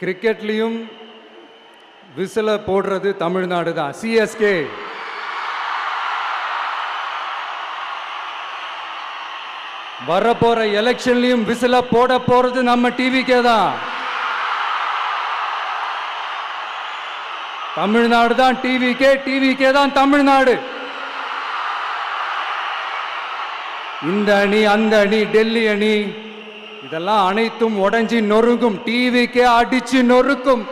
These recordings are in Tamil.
கிரிக்கெட்லேயும் விசில போடுறது தமிழ்நாடு தான். சிஎஸ்கே வரப்போற எலெக்ஷன்லயும் விசில போட போறது நம்ம டிவிக்கே தான். தமிழ்நாடு தான் டிவிக்கே, டிவிக்கே தான் தமிழ்நாடு. இந்த அணி அந்த அணி டெல்லி அணி இதெல்லாம் அனைத்தும் உடைஞ்சி நொறுங்கும், டிவிக்கே அடிச்சு நொறுக்கும்.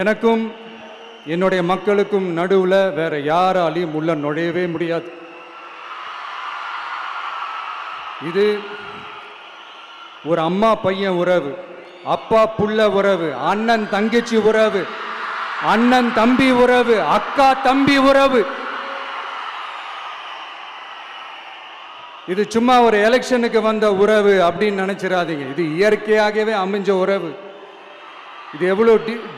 எனக்கும் என்னுடைய மக்களுக்கும் நடுவில் வேற யாராலையும் உள்ள நுழையவே முடியாது. இது ஒரு அம்மா பையன் உறவு, அப்பா புள்ள உறவு, அண்ணன் தங்கச்சி உறவு, அண்ணன் தம்பி உறவு, அக்கா தம்பி உறவு. இது சும்மா ஒரு எலெக்ஷனுக்கு வந்த உறவு அப்படின்னு நினைச்சிடாதீங்க. இது இயற்கையாகவே அமைஞ்ச உறவு. இது எவ்வளோ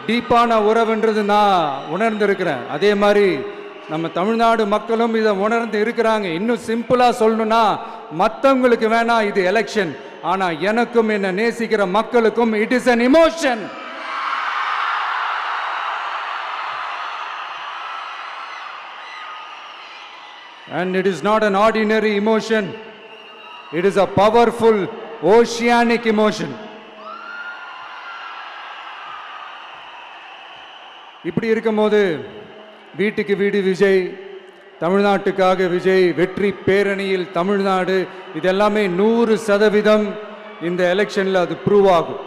டீப்பான உறவுன்றது நான் உணர்ந்திருக்கிறேன். அதே மாதிரி நம்ம தமிழ்நாடு மக்களும் இதை உணர்ந்து இருக்கிறாங்க. இன்னும் சிம்பிளா சொல்லணும்னா, மற்றவங்களுக்கு வேணா இது எலெக்ஷன், ஆனா எனக்கும் என்ன நேசிக்கிற மக்களுக்கும் it is an emotion. And it is not an ordinary emotion. It is a powerful oceanic emotion. இப்படி இருக்கும்போது வீட்டுக்கு வீடு விஜய், தமிழ்நாட்டுக்காக விஜய், வெற்றி பேரணியில் தமிழ்நாடு, இதெல்லாமே 100% இந்த எலெக்ஷனில் அது ப்ரூவ் ஆகும்.